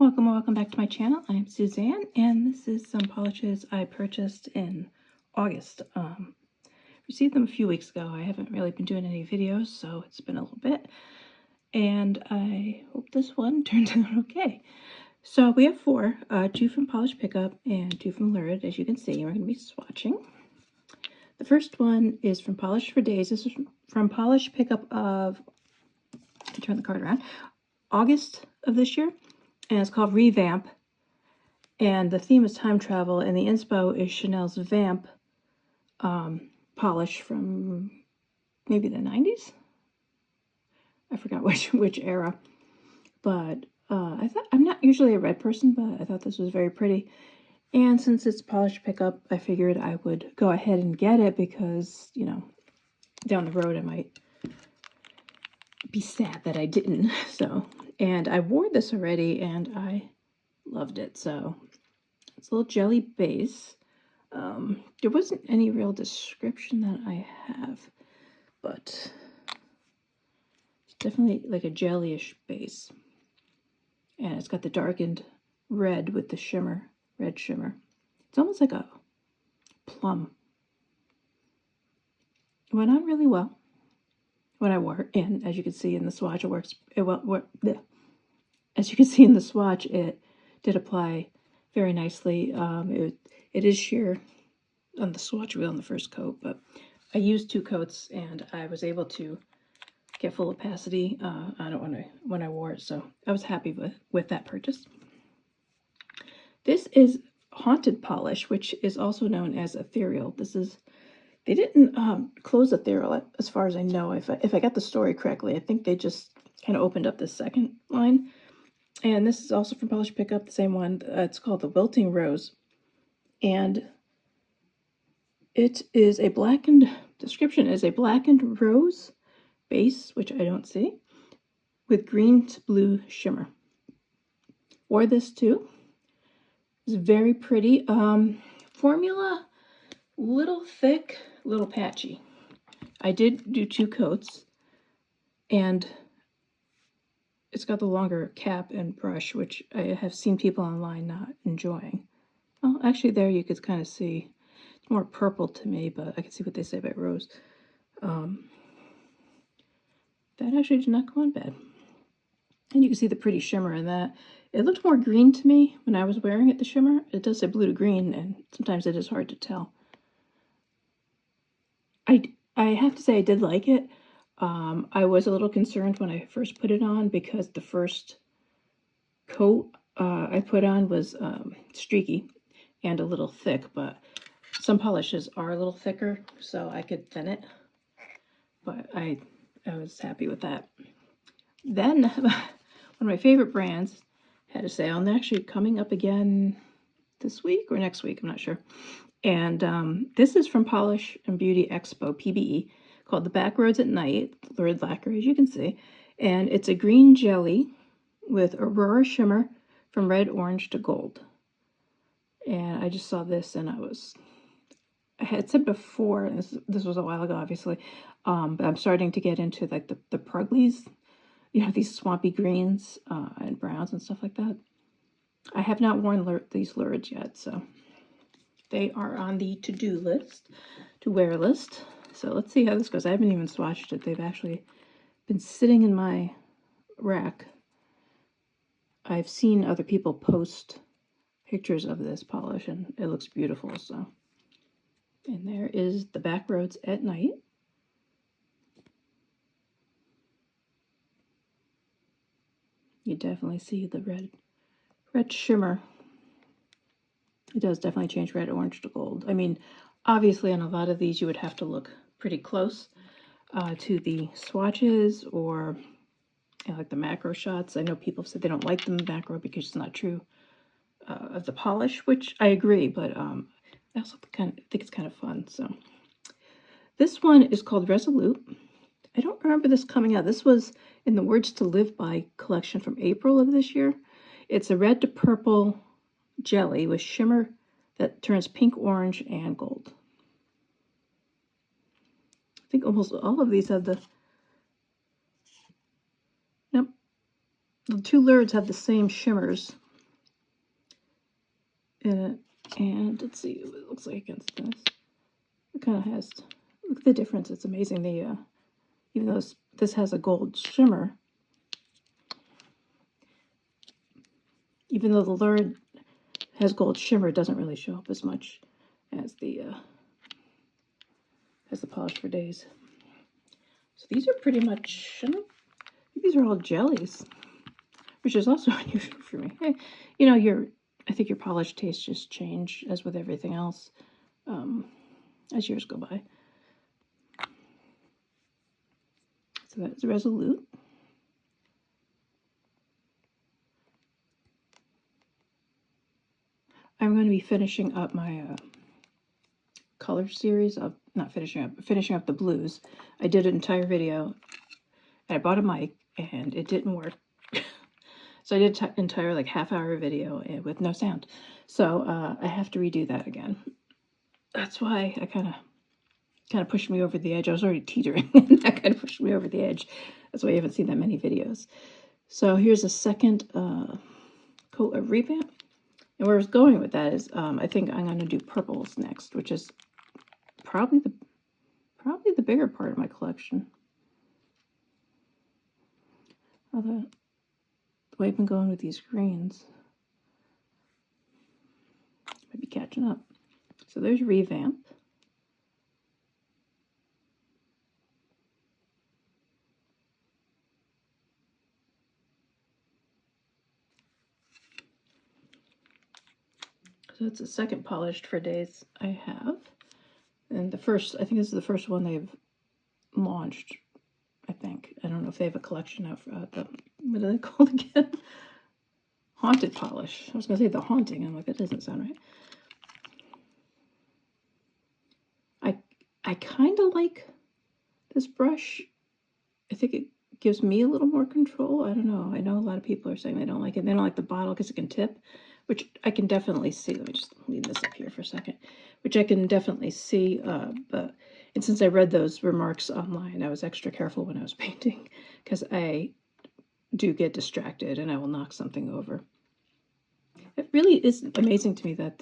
Welcome back to my channel. I'm Suzanne, and this is some polishes I purchased in August. Received them a few weeks ago. I haven't really been doing any videos, so it's been a little bit. And I hope this one turns out okay. So we have four, two from Polish Pickup and two from Lurid, as you can see. We're going to be swatching. The first one is from Polish for Days. This is from Polish Pickup of, turn the card around, August of this year. And it's called Revamp. And the theme is time travel, and the inspo is Chanel's Vamp polish from maybe the 90s? I forgot which era. But I'm not usually a red person, but I thought this was very pretty. And since it's Polish Pickup, I figured I would go ahead and get it because, you know, down the road I might be sad that I didn't. So, and I wore this already and I loved it. So it's a little jelly base. There wasn't any real description that I have, but it's definitely like a jellyish base. And it's got the darkened red with the shimmer, red shimmer. It's almost like a plum. It went on really well when I wore it, and as you can see in the swatch, it works. As you can see in the swatch, it did apply very nicely. It is sheer on the swatch wheel on the first coat, but I used 2 coats and I was able to get full opacity on it when I wore it, so I was happy with that purchase. This is Haunted Polish, which is also known as Ethereal. They didn't close Ethereal as far as I know. If I got the story correctly, I think they just kind of opened up the second line. And this is also from Polish Pickup, the same one. It's called the Wilting Rose, and it is a blackened, description is a blackened rose base, which I don't see, with green to blue shimmer. Wore this too. It's very pretty. Formula, little thick, little patchy. I did do 2 coats, and it's got the longer cap and brush, which I have seen people online not enjoying. Well, actually there you could kind of see, it's more purple to me, but I can see what they say about rose. That actually did not go on bad. And you can see the pretty shimmer in that. It looked more green to me when I was wearing it, the shimmer. It does say blue to green, and sometimes it is hard to tell. I have to say I did like it. I was a little concerned when I first put it on because the first coat I put on was streaky and a little thick, but some polishes are a little thicker, so I could thin it. But I was happy with that. Then one of my favorite brands had a sale, and they're actually coming up again this week or next week, I'm not sure. And this is from Polish and Beauty Expo, PBE, called The Backroads at Night, Lurid Lacquer, as you can see. And it's a green jelly with Aurora shimmer from red, orange to gold. And I just saw this, and I had said before, and this was a while ago, obviously, but I'm starting to get into like the Pruglies, you know, these swampy greens and browns and stuff like that. I have not worn these Lurids yet, so they are on the to-do list, to wear list. So let's see how this goes. I haven't even swatched it. They've actually been sitting in my rack. I've seen other people post pictures of this polish, and it looks beautiful. So, and there is The Backroads at Night. You definitely see the red shimmer. It does definitely change red, orange to gold. I mean, obviously on a lot of these you would have to look pretty close to the swatches or like the macro shots. I know people said they don't like the macro because it's not true of the polish, which I agree, but I also think it's kind of fun. So this one is called Resolute. I don't remember this coming out. This was in the Words to Live By collection from April of this year. It's a red to purple jelly with shimmer that turns pink, orange, and gold. I think almost all of these have the... Yep. The 2 Lurids have the same shimmers. in it. And let's see what it looks like against this. It kind of has, look at the difference. It's amazing. Even though this has a gold shimmer, even though the Lurid has gold shimmer, it doesn't really show up as much as the Polish for Days. So these are pretty much, these are all jellies, which is also unusual for me. Hey, you know, I think your polish tastes just change, as with everything else, as years go by. So that's Resolute. I'm going to be finishing up my color series of, not finishing up the blues. I did an entire video, and I bought a mic, and it didn't work. So I did an entire like half-hour video with no sound. So I have to redo that again. That's why I kind of pushed me over the edge. I was already teetering, and that kind of pushed me over the edge. That's why you haven't seen that many videos. So here's a second coat of revamp. And where I was going with that is, I think I'm going to do purples next, which is probably the bigger part of my collection. Although the way I've been going with these greens, might be catching up. So there's Revamp. So that's the second Polished for Days I have. And the first, I think this is the first one they've launched, I think. I don't know if they have a collection out for what are they called again? Haunted Polish. I was going to say The Haunting. I'm like, that doesn't sound right. I kind of like this brush. I think it gives me a little more control. I don't know. I know a lot of people are saying they don't like it. They don't like the bottle because it can tip, which I can definitely see. Let me just leave this up here for a second, which I can definitely see. And since I read those remarks online, I was extra careful when I was painting because I do get distracted and I will knock something over. It really is amazing to me that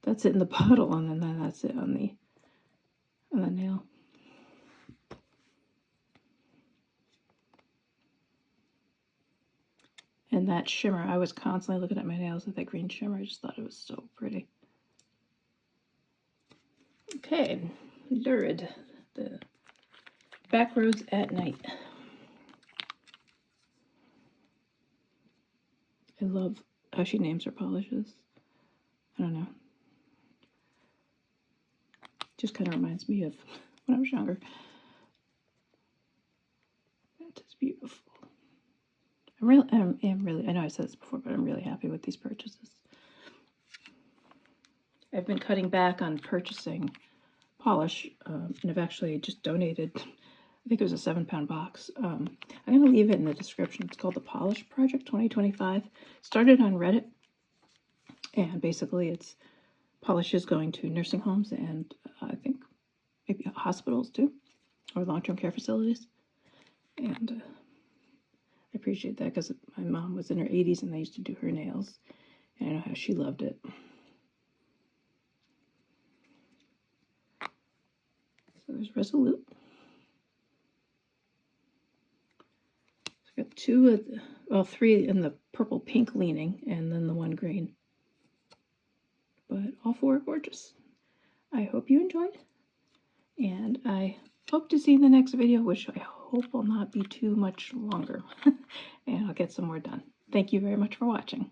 that's it in the bottle, and then that's it on the nail. And that shimmer, I was constantly looking at my nails with that green shimmer. I just thought it was so pretty. Okay, Lurid, the Backroads at Night. I love how she names her polishes. I don't know. Just kind of reminds me of when I was younger. That is beautiful. I know I said this before, but I'm really happy with these purchases. I've been cutting back on purchasing polish, and I've actually just donated, I think it was a 7-pound box. I'm going to leave it in the description. It's called the Polish Project 2025. Started on Reddit, and basically it's polishes going to nursing homes and I think maybe hospitals too, or long-term care facilities. And I appreciate that because my mom was in her 80s and they used to do her nails, and I know how she loved it. So there's Resolute. So I got 2 of the, well, 3 in the purple pink leaning, and then the 1 green. But all 4 are gorgeous. I hope you enjoyed, and I hope to see you in the next video, which I hope will not be too much longer. And I'll get some more done. Thank you very much for watching.